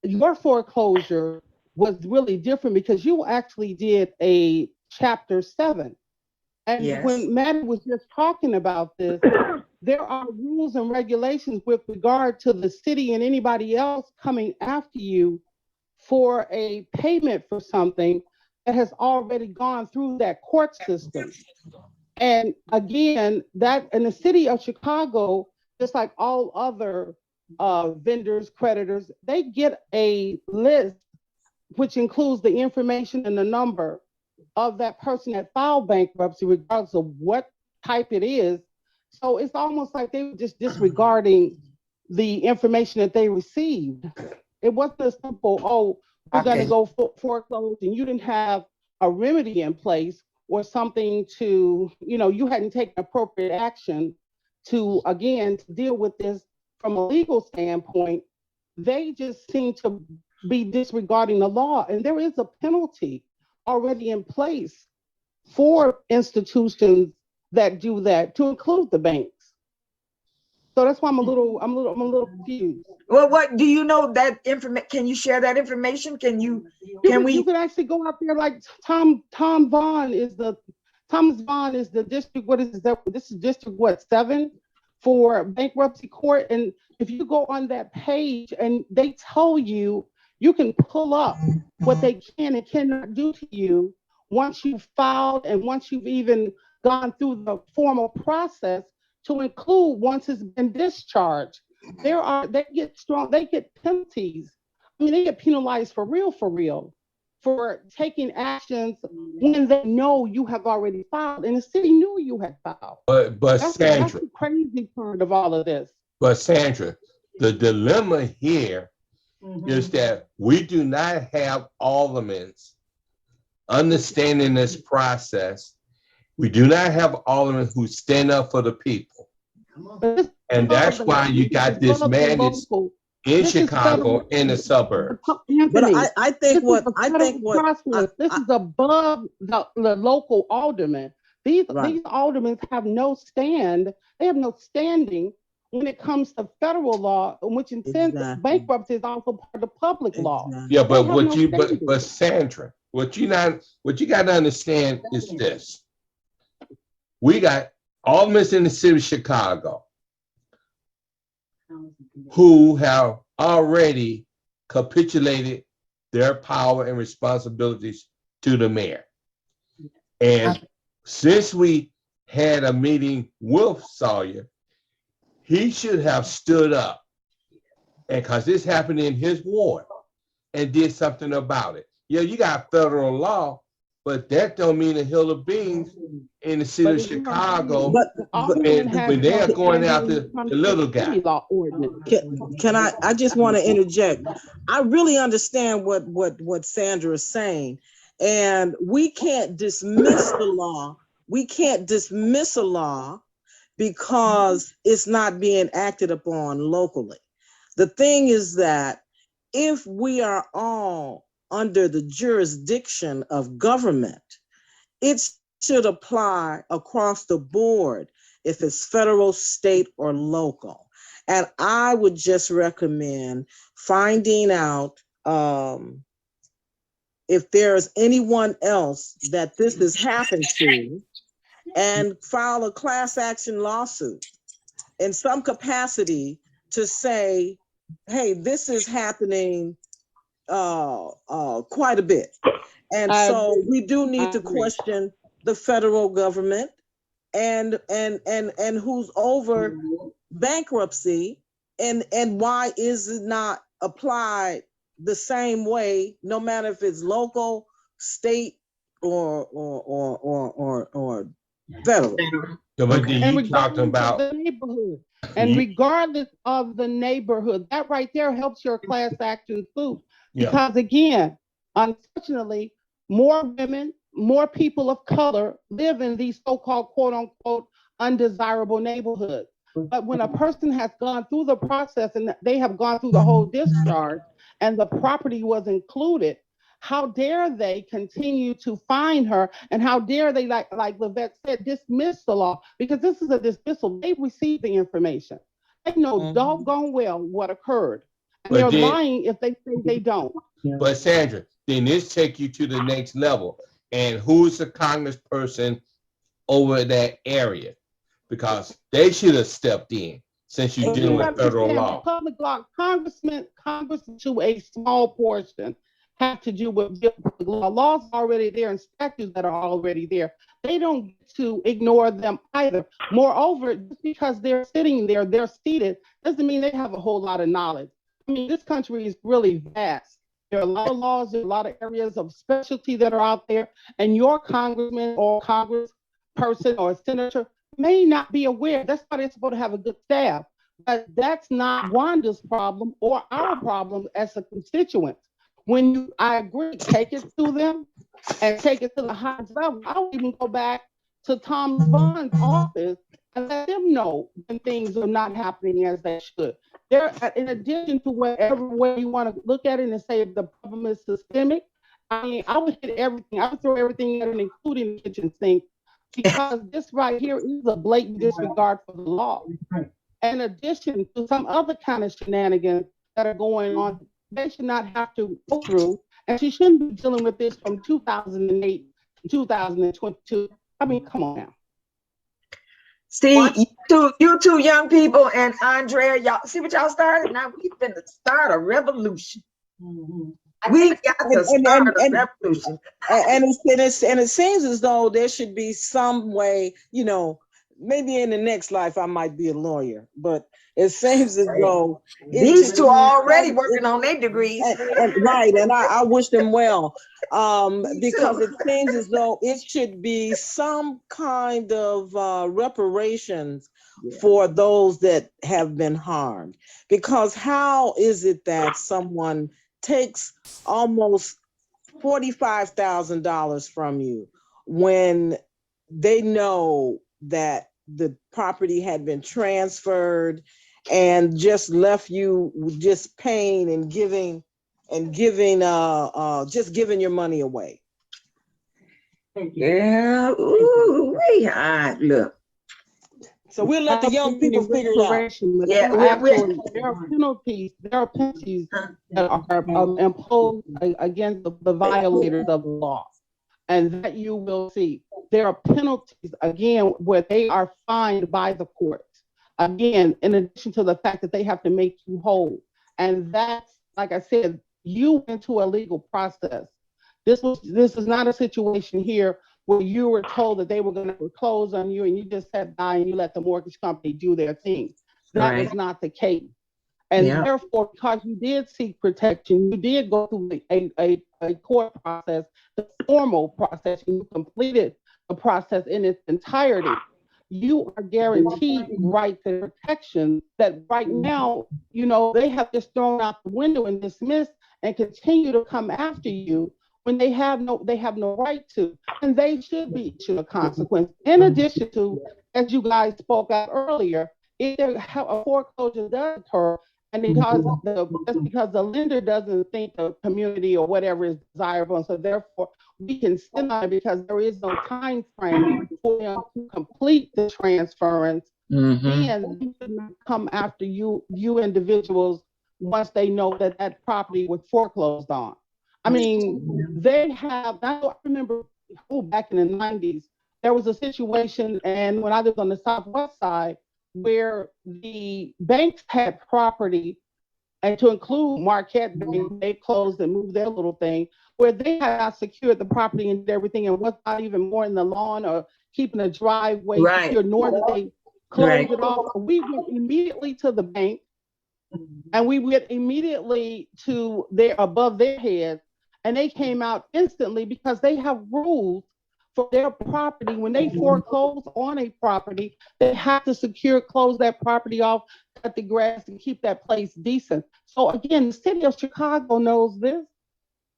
Your foreclosure was really different because you actually did a chapter 7. And Yes. when Maddie was just talking about this, there are rules and regulations with regard to the city and anybody else coming after you for a payment for something that has already gone through that court system. And again, that in the city of Chicago, just like all other vendors, creditors, they get a list which includes the information and the number of that person that filed bankruptcy, regardless of what type it is. So it's almost like they were just disregarding the information that they received. It wasn't a simple, oh, we're going to go foreclose, and you didn't have a remedy in place or something to, you hadn't taken appropriate action to, again, to deal with this from a legal standpoint. They just seem to be disregarding the law, and there is a penalty already in place for institutions that do that, to include the banks. So that's why I'm a little confused. Well, what do you know that information? Can you share that information? You could actually go out there, like Thomas Vaughn is the district. What is that? This is district 7 for bankruptcy court. And if you go on that page and they tell you, you can pull up what they can and cannot do to you once you've filed and once you've even gone through the formal process, to include once it's been discharged. They get penalties. I mean, they get penalized for real for taking actions when they know you have already filed, and the city knew you had filed. But that's Sandra, the crazy part of all of this. But Sandra, the dilemma here is that we do not have aldermen understanding this process. We do not have aldermen who stand up for the people. And that's why you got this madness in Chicago in the suburbs. But I think this is above the local aldermen. These aldermen have no stand. They have no standing when it comes to federal law, which in sense bankruptcy is also part of public law. Yeah, but Sandra, what you got to understand is this: we got aldermen in the city of Chicago who have already capitulated their power and responsibilities to the mayor. And since we had a meeting with Sawyer, he should have stood up, and because this happened in his ward, and did something about it. Yeah, you got federal law, but that don't mean a hill of beans in the city of Chicago when they are going after the little guy. Can I just want to interject. I really understand what Sandra is saying, and we can't dismiss the law. We can't dismiss a law because it's not being acted upon locally. The thing is that if we are all under the jurisdiction of government, it should apply across the board if it's federal, state, or local. And I would just recommend finding out if there's anyone else that this has happened to, and file a class action lawsuit in some capacity to say hey, this is happening quite a bit. And I so agree. we do I need to agree. question the federal government and who's over bankruptcy, and why is it not applied the same way, no matter if it's local, state, or federal. Yeah, but then And you regardless talking of about the neighborhood, and you, regardless of the neighborhood, that right there helps your class action suit. yeah. Because again, unfortunately, more women, more people of color live in these so-called quote unquote undesirable neighborhoods. But when a person has gone through the process and they have gone through the whole discharge and the property was included, how dare they continue to find her, and how dare they, like Levette said, dismiss the law? Because this is a dismissal. They received the information. They know doggone well what occurred. And But they're then, lying if they say they don't. but Sandra, then this take you to the next level. And who's the congressperson over that area? Because they should have stepped in since you're And dealing you with federal understand, law. public law, Congress to a small portion have to do with public law. Laws already there and statutes that are already there. They don't get to ignore them either. Moreover, just because they're sitting there, they're seated, doesn't mean they have a whole lot of knowledge. I mean, this country is really vast. There are a lot of laws, there are a lot of areas of specialty that are out there, and your congressman or congressperson or senator may not be aware. That's why they're supposed to have a good staff. But that's not Wanda's problem or our problem as a constituent. When you, I agree, take it to them and take it to the highest level. I would even go back to Tom Vaughn's office and let them know when things are not happening as they should. There, in addition to whatever way you want to look at it and say if the problem is systemic, I mean, I would hit everything. I would throw everything at it, including the kitchen sink, because this right here is a blatant disregard for the law. In addition to some other kind of shenanigans that are going on, they should not have to go through, and she shouldn't be dealing with this from 2008 to 2022. I mean, come on now. See, you two young people and Andrea, y'all see what y'all started? Now we've been to start a revolution. We've got to start a revolution. And it seems as though there should be some way, you know, maybe in the next life I might be a lawyer, but it seems as though these two are already working on their degrees. Right, and I wish them well, because it seems as though it should be some kind of reparations for those that have been harmed. Because how is it that someone takes almost $45,000 from you when they know that the property had been transferred and just left you just paying and giving just giving your money away? Yeah, ooh, look. So we'll let the young people figure it out. Yeah, there are penalties that are imposed against the violators of the law, and that you will see. There are penalties, again, where they are fined by the courts. Again, in addition to the fact that they have to make you whole. And that's, like I said, you went to a legal process. This is not a situation here where you were told that they were going to foreclose on you and you just sat by and you let the mortgage company do their thing. That was not the case. And therefore, because you did seek protection, you did go through a court process, the formal process, and you completed the process in its entirety. You are guaranteed rights and protection that right now, you know, they have just thrown out the window and dismissed and continue to come after you when they have no right to, and they should be issued a consequence. In addition to, as you guys spoke out earlier, if there a foreclosure does occur, and because the lender doesn't think the community or whatever is desirable, and so therefore we can sit on it because there is no time frame for them to complete the transference, then they should not come after you individuals once they know that that property was foreclosed on. I mean, they have, I remember back in the 90s, there was a situation, and when I lived on the Southwest side, where the banks had property and to include Marquette Bank, they closed and moved their little thing, where they had not secured the property and everything, and was not even more in the lawn or keeping the driveway Right. secure, nor did they close Right. it off. We went immediately to the bank, and we went immediately to their above their heads, and they came out instantly because they have rules for their property. When they foreclose on a property, they have to close that property off, cut the grass, and keep that place decent. So again, the city of Chicago knows this.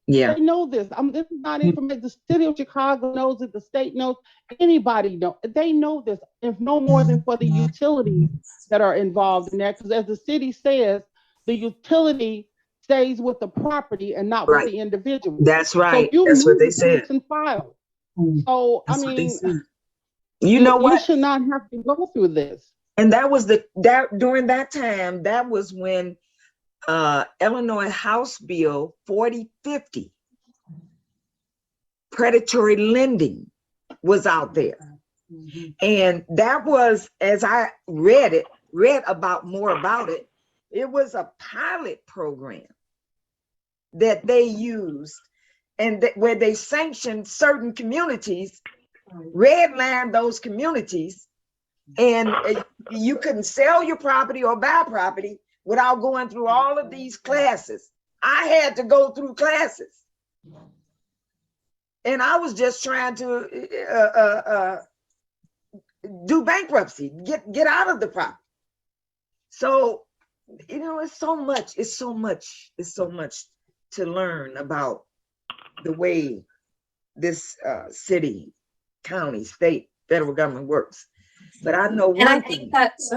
Yeah. They know this. This is not information. The city of Chicago knows it. The state knows. Anybody knows. They know this. If no more than for the utilities that are involved in that, because as the city says, the utility stays with the property and not with Right. the individual. That's So right. you That's what move they the said. person file. So That's I what they mean, said. You know you what? should not have to go through this. And that was during that time, that was when Illinois House Bill 4050, predatory lending, was out there. And that was, as I read more about it, it was a pilot program that they used, and where they sanctioned certain communities, redlined those communities, and you couldn't sell your property or buy property without going through all of these classes. I had to go through classes, and I was just trying to do bankruptcy, get out of the property. So, you know, it's so much to learn about the way this city, county, state, federal government works. But I know one And I thing. think that's,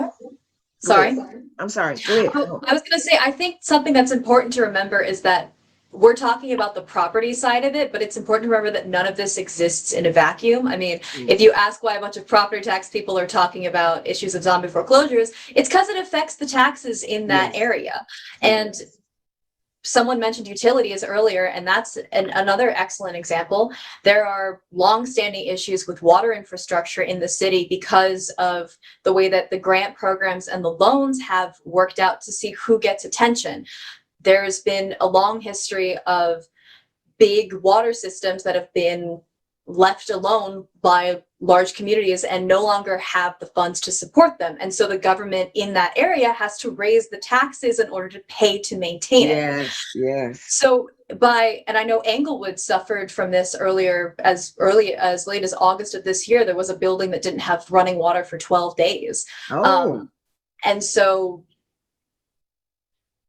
sorry. I'm sorry, go ahead. I was going to say, I think something that's important to remember is that we're talking about the property side of it, but it's important to remember that none of this exists in a vacuum. I mean, if you ask why a bunch of property tax people are talking about issues of zombie foreclosures, it's because it affects the taxes in that area. And someone mentioned utilities earlier, and that's another excellent example. There are longstanding issues with water infrastructure in the city because of the way that the grant programs and the loans have worked out to see who gets attention. There's been a long history of big water systems that have been left alone by large communities and no longer have the funds to support them. And so the government in that area has to raise the taxes in order to pay to maintain it. Yes. So and I know Englewood suffered from this as late as August of this year. There was a building that didn't have running water for 12 days. And so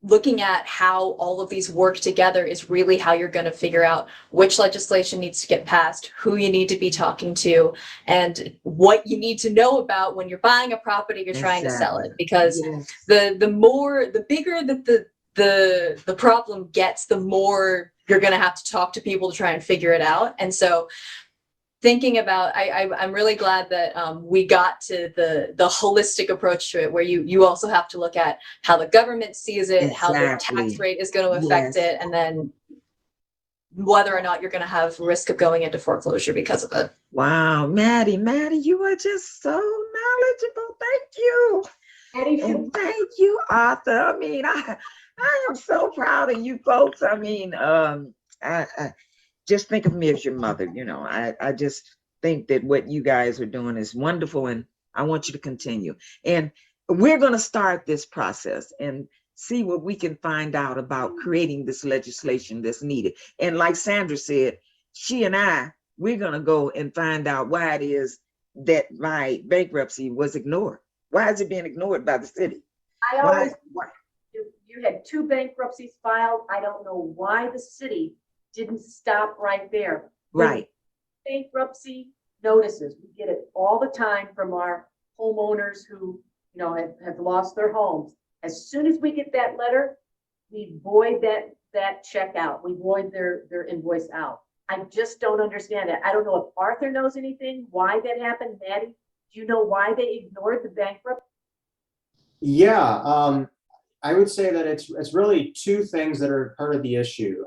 looking at how all of these work together is really how you're going to figure out which legislation needs to get passed, who you need to be talking to, and what you need to know about when you're buying a property, you're trying to sell it. Because the bigger that the problem gets, the more you're going to have to talk to people to try and figure it out. And so thinking about, I'm really glad that we got to the holistic approach to it, where you also have to look at how the government sees it, how the tax rate is going to affect it, and then whether or not you're going to have risk of going into foreclosure because of it. Wow, Maddie, you are just so knowledgeable. Thank you. And thank you, Arthur. I mean, I am so proud of you folks. I mean, I just think of me as your mother. You know, I just think that what you guys are doing is wonderful, and I want you to continue. And we're going to start this process and see what we can find out about creating this legislation that's needed. And like Sandra said, she and we're going to go and find out why it is that my bankruptcy was ignored. Why is it being ignored by the city? You had 2 bankruptcies filed. I don't know why the city didn't stop right there. Right. Bankruptcy notices, we get it all the time from our homeowners who, you know, have lost their homes. As soon as we get that letter, we void that check out. We void their invoice out. I just don't understand it. I don't know if Arthur knows anything, why that happened. Maddie, do you know why they ignored the bankrupt? Yeah, I would say that it's really 2 things that are part of the issue.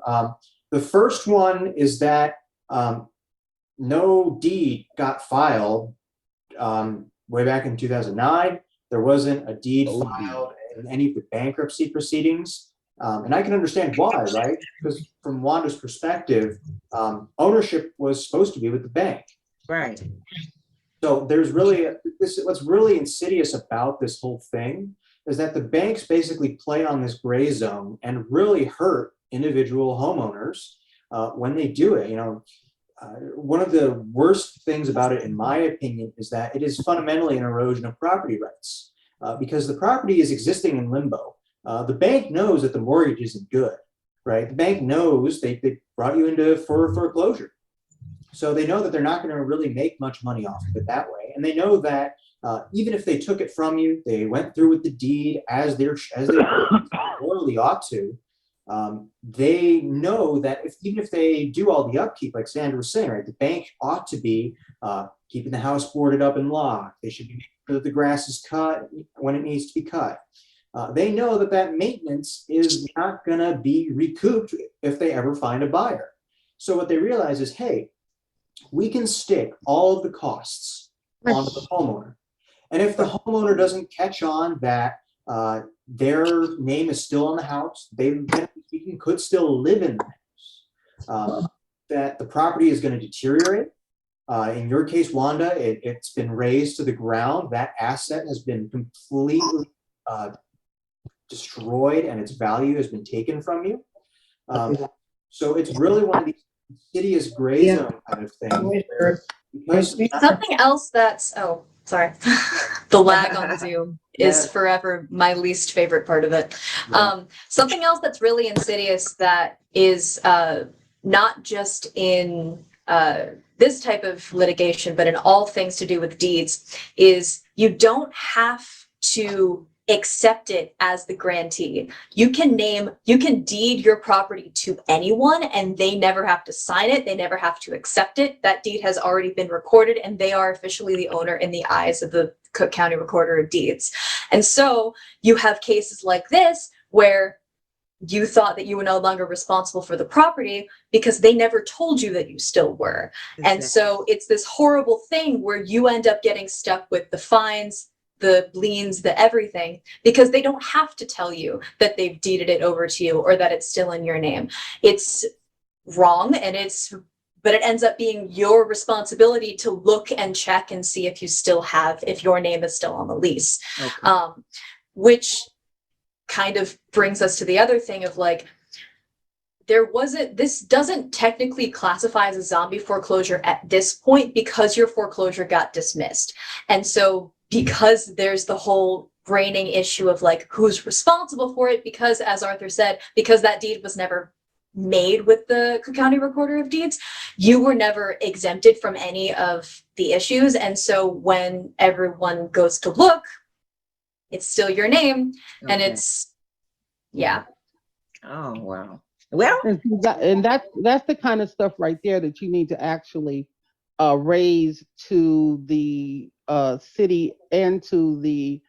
The first one is that no deed got filed way back in 2009. There wasn't a deed filed in any of the bankruptcy proceedings. And I can understand why, right? Because from Wanda's perspective, ownership was supposed to be with the bank. Right. So there's really what's really insidious about this whole thing is that the banks basically play on this gray zone and really hurt individual homeowners when they do it. One of the worst things about it, in my opinion, is that it is fundamentally an erosion of property rights because the property is existing in limbo. The bank knows that the mortgage isn't good, right? The bank knows they brought you into foreclosure. So they know that they're not going to really make much money off of it that way. And they know that even if they took it from you, they went through with the deed as they morally ought to. They know that even if they do all the upkeep, like Sandra was saying, right, the bank ought to be keeping the house boarded up and locked. They should be making sure that the grass is cut when it needs to be cut. They know that maintenance is not going to be recouped if they ever find a buyer. So what they realize is, hey, we can stick all of the costs onto the homeowner. And if the homeowner doesn't catch on that their name is still on the house, they could still live in the house, that the property is going to deteriorate. In your case, Wanda, it's been razed to the ground. That asset has been completely destroyed and its value has been taken from you. So it's really one of these insidious gray zone kind of things. Something else that's, oh, sorry. The lag on Zoom is forever my least favorite part of it. Something else that's really insidious that is not just in this type of litigation, but in all things to do with deeds, is you don't have to accept it as the grantee. You can deed your property to anyone and they never have to sign it. They never have to accept it. That deed has already been recorded and they are officially the owner in the eyes of the Cook County Recorder of Deeds. And so you have cases like this where you thought that you were no longer responsible for the property because they never told you that you still were. Exactly. And so it's this horrible thing where you end up getting stuck with the fines, the liens, the everything, because they don't have to tell you that they've deeded it over to you or that it's still in your name. It's wrong, but it ends up being your responsibility to look and check and see if if your name is still on the lease. Okay. Which kind of brings us to the other thing of like, this doesn't technically classify as a zombie foreclosure at this point because your foreclosure got dismissed. And so because there's the whole reigning issue of like who's responsible for it, because as Arthur said, because that deed was never made with the Cook County Recorder of Deeds, you were never exempted from any of the issues. And so when everyone goes to look, it's still your name. Okay. And it's, yeah. Oh, wow. Well, and that's the kind of stuff right there that you need to actually raise to the city and to the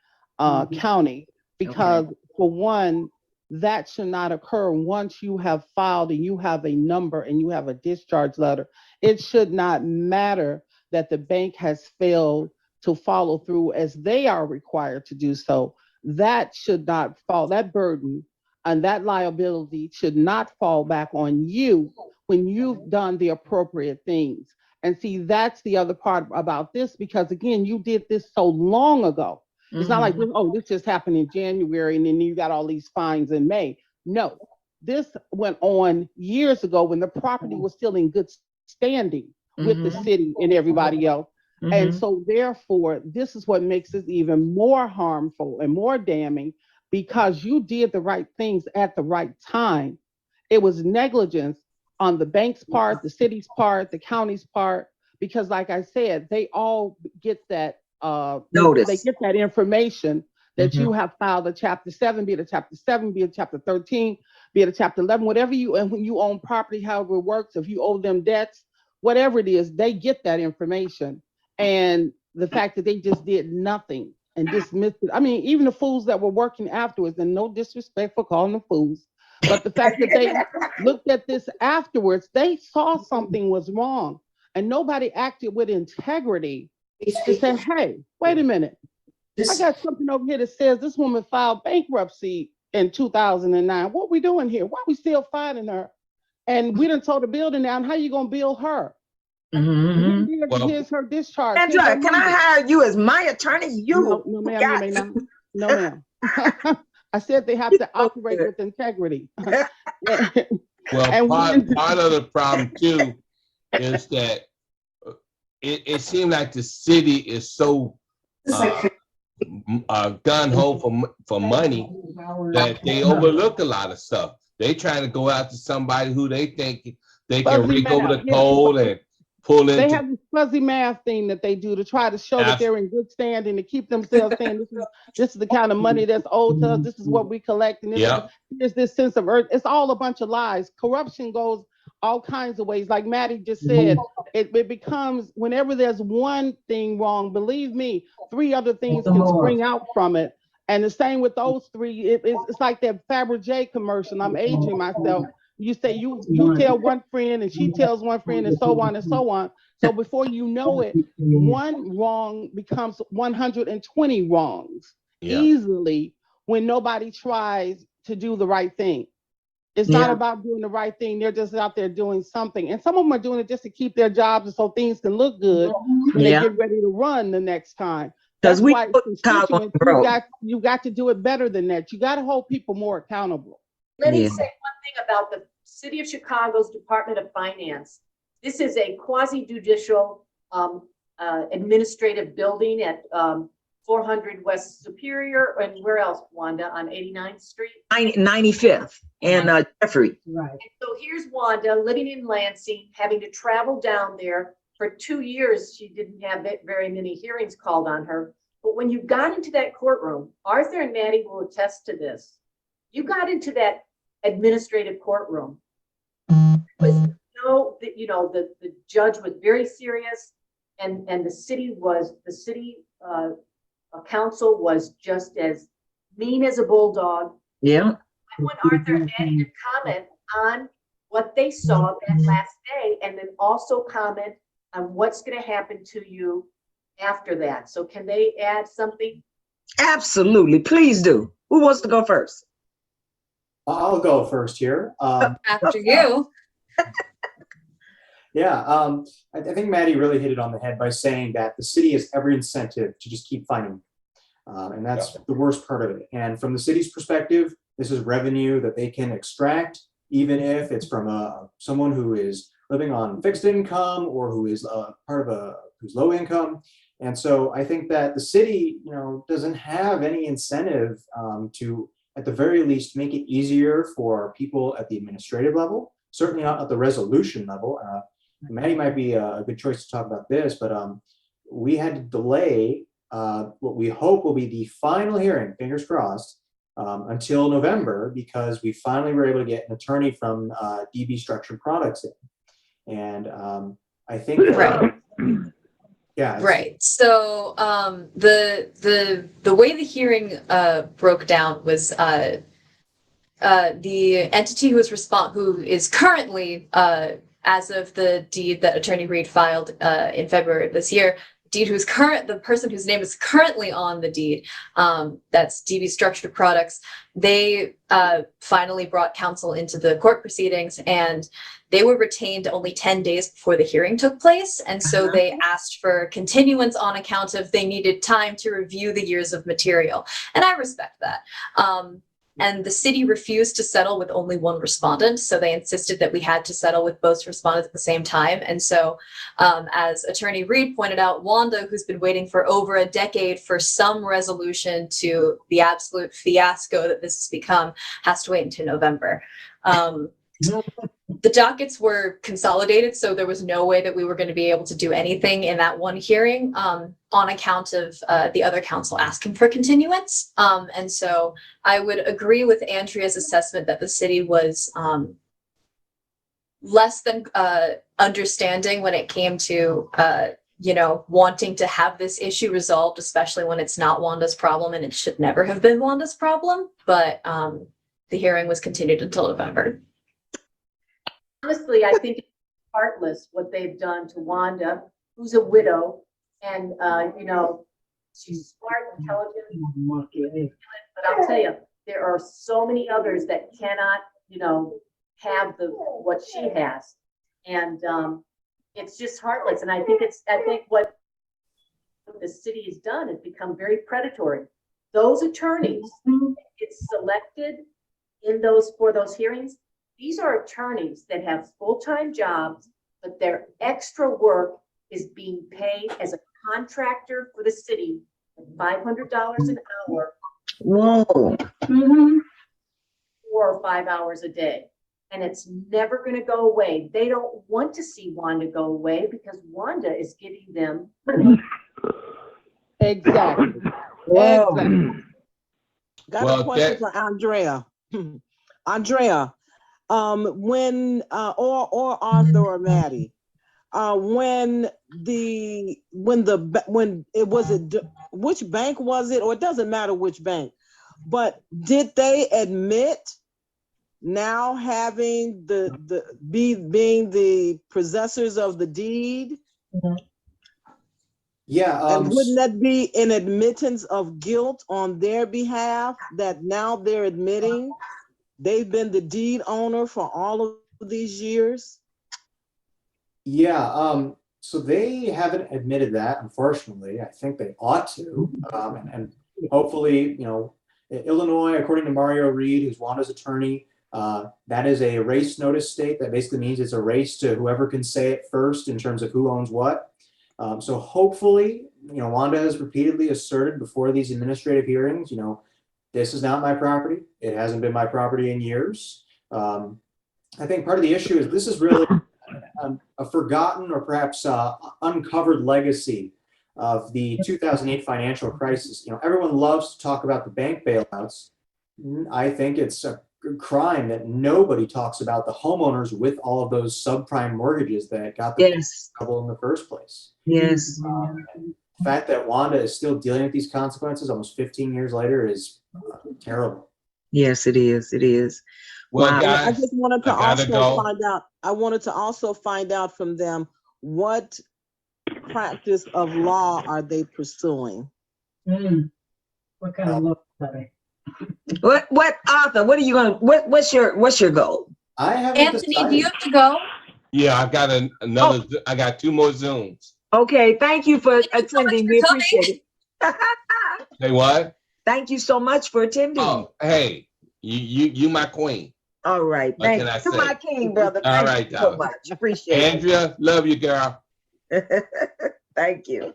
county, because for one, that should not occur once you have filed and you have a number and you have a discharge letter. It should not matter that the bank has failed to follow through as they are required to do so. That should not fall, that burden and that liability should not fall back on you when you've done the appropriate things. And see, that's the other part about this, because again, you did this so long ago. It's not like, oh, this just happened in January and then you got all these fines in May. No, this went on years ago when the property was still in good standing with the city and everybody else. And so therefore, this is what makes it even more harmful and more damning, because you did the right things at the right time. It was negligence on the bank's part, the city's part, the county's part, because like I said, they all get that notice. They get that information that you have filed a Chapter 7, be it a Chapter 7, be it a Chapter 13, be it a Chapter 11, whatever and when you own property, however it works, if you owe them debts, whatever it is, they get that information. And the fact that they just did nothing and dismissed it. I mean, even the fools that were working afterwards, and no disrespect for calling them fools, but the fact that they looked at this afterwards, they saw something was wrong, and nobody acted with integrity to say, hey, wait a minute. I got something over here that says this woman filed bankruptcy in 2009. What we doing here? Why we still fighting her? And we done tore the building down. How you gonna build her? Well, Here's her discharge. Here's Angela, her can I money. hire you as my attorney? No, no, ma'am, you may not. No, ma'am. I said they have to operate with integrity. well, And part of the problem too is that it seems like the city is so gun ho for money that they overlook a lot of stuff. They trying to go after somebody who they think they can Fuzzy rake over math, the coal and pull they into. have this fuzzy math thing that they do to try to show that they're in good standing, to keep themselves saying this is the kind of money that's owed to us. This is what we collect, and here's this sense of earth. It's all a bunch of lies. Corruption goes all kinds of ways. Like Maddie just said, it becomes, whenever there's one thing wrong, believe me, 3 other things can spring out from it. And the same with those 3. It's like that Fabergé commercial. I'm aging myself. You say you tell one friend and she tells one friend, and so on and so on. So before you know it, one wrong becomes 120 wrongs easily when nobody tries to do the right thing. It's not about doing the right thing. They're just out there doing something. And some of them are doing it just to keep their jobs and so things can look good when they get ready to run the next time. That's why you got to do it better than that. You got to hold people more accountable. Let me say one thing about the City of Chicago's Department of Finance. This is a quasi-judicial administrative building at 400 West Superior, and where else, Wanda? On 89th Street? 95th and Jeffrey. Right. And so here's Wanda living in Lansing, having to travel down there. For 2 years, she didn't have very many hearings called on her. But when you got into that courtroom, Arthur and Maddie will attest to this. You got into that administrative courtroom. The judge was very serious, and the city council was just as mean as a bulldog. Yeah. I want Arthur and Maddie to comment on what they saw that last day, and then also comment on what's going to happen to you after that. So can they add something? Absolutely, please do. Who wants to go first? I'll go first here. After you. Yeah, I think Maddie really hit it on the head by saying that the city has every incentive to just keep fighting. And that's the worst part of it. And from the city's perspective, this is revenue that they can extract, even if it's from someone who is living on fixed income or who is who's low income. And so I think that the city, doesn't have any incentive to, at the very least, make it easier for people at the administrative level, certainly not at the resolution level. Maddie might be a good choice to talk about this, but we had to delay what we hope will be the final hearing, fingers crossed, until November, because we finally were able to get an attorney from DB Structured Products in. And I think Right. So the way the hearing broke down was the entity who is currently as of the deed that Attorney Reed filed in February of this year, the person whose name is currently on the deed, that's DB Structured Products, they finally brought counsel into the court proceedings, and they were retained only 10 days before the hearing took place. And so they asked for continuance on account of they needed time to review the years of material. And I respect that. And the city refused to settle with only one respondent. So they insisted that we had to settle with both respondents at the same time. And so as Attorney Reed pointed out, Wanda, who's been waiting for over a decade for some resolution to the absolute fiasco that this has become, has to wait until November. The dockets were consolidated, so there was no way that we were going to be able to do anything in that one hearing on account of the other counsel asking for continuance. And so I would agree with Andrea's assessment that the city was less than understanding when it came to wanting to have this issue resolved, especially when it's not Wanda's problem and it should never have been Wanda's problem. But the hearing was continued until November. Honestly, I think it's heartless what they've done to Wanda, who's a widow, and she's smart, intelligent, but I'll tell you, there are so many others that cannot, you know, have what she has. And it's just heartless. And I think what the city has done is become very predatory. Those attorneys get selected for those hearings. These are attorneys that have full-time jobs, but their extra work is being paid as a contractor for the city at $500 an hour. Whoa. 4 or 5 hours a day. And it's never going to go away. They don't want to see Wanda go away because Wanda is giving them money. Exactly. Whoa. Exactly. Got a question for Andrea. Andrea, when or Arthur or Maddie, when it was which bank was it, or it doesn't matter which bank, but did they admit now having being the possessors of the deed? Yeah. And wouldn't that be an admittance of guilt on their behalf, that now they're admitting they've been the deed owner for all of these years? Yeah. So they haven't admitted that, unfortunately. I think they ought to. And hopefully, you know, Illinois, according to Mario Reed, who's Wanda's attorney, that is a race notice state. That basically means it's a race to whoever can say it first in terms of who owns what. So hopefully, you know, Wanda has repeatedly asserted before these administrative hearings, you know, this is not my property. It hasn't been my property in years. I think part of the issue is this is really a forgotten or perhaps uncovered legacy of the 2008 financial crisis. You know, everyone loves to talk about the bank bailouts. I think it's a crime that nobody talks about the homeowners with all of those subprime mortgages that got the trouble in the first place. Yes. The fact that Wanda is still dealing with these consequences almost 15 years later is terrible. Yes, it is. It is. Well, Wow. guys, I just wanted to find out. I wanted to also find out from them what practice of law are they pursuing? What kind of law are they? What Arthur? What are you going? What's your goal? I haven't Anthony, decided. do you have to go? Yeah, I got another. I got 2 more Zooms. Okay, thank you for Thank you so much attending. for We coming. appreciate it. Say what? Thank you so much for attending. Oh, hey, you my queen. All right, What thank can I you, say? my king, brother. All Thank right, you so guys. much. Appreciate Andrea, love you, girl. it. Thank you.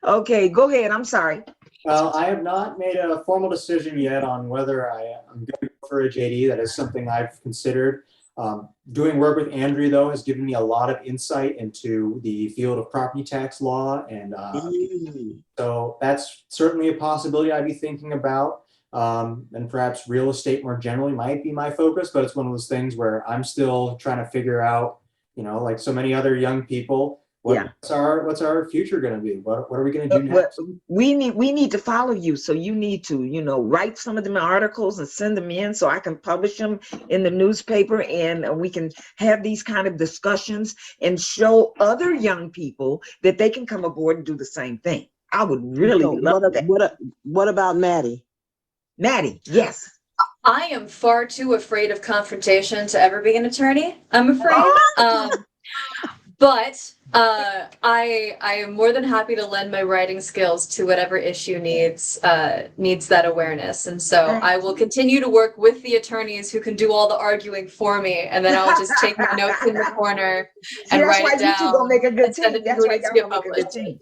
Okay, go ahead. I'm sorry. Well, I have not made a formal decision yet on whether I'm going to go for a JD. That is something I've considered. Doing work with Andrea, though, has given me a lot of insight into the field of property tax law. And so that's certainly a possibility I'd be thinking about. And perhaps real estate more generally might be my focus, but it's one of those things where I'm still trying to figure out, you know, like so many other young people, what's our future going to be? What are we going to do next? We need to follow you. So you need to, you know, write some of them articles and send them in so I can publish them in the newspaper, and we can have these kind of discussions and show other young people that they can come aboard and do the same thing. I would really love that. What about Maddie? Maddie, yes. I am far too afraid of confrontation to ever be an attorney, I'm afraid. But I am more than happy to lend my writing skills to whatever issue needs that awareness. And so I will continue to work with the attorneys who can do all the arguing for me, and then I'll just take my notes in the corner and write it down. You two gonna make a good team. That's why y'all gonna make a good team.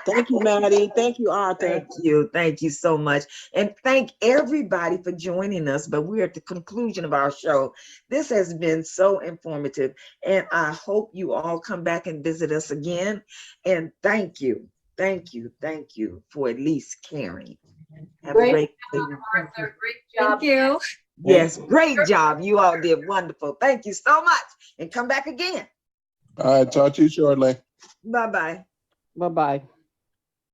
Thank you, Maddie. Thank you, Arthur. Thank you so much. And thank everybody for joining us. But we're at the conclusion of our show. This has been so informative, and I hope you all come back and visit us again. And thank you for at least caring. Have a great day. Arthur, great job. Thank you. Yes, great job. You all did wonderful. Thank you so much. And come back again. All right, talk to you shortly. Bye-bye. Bye-bye.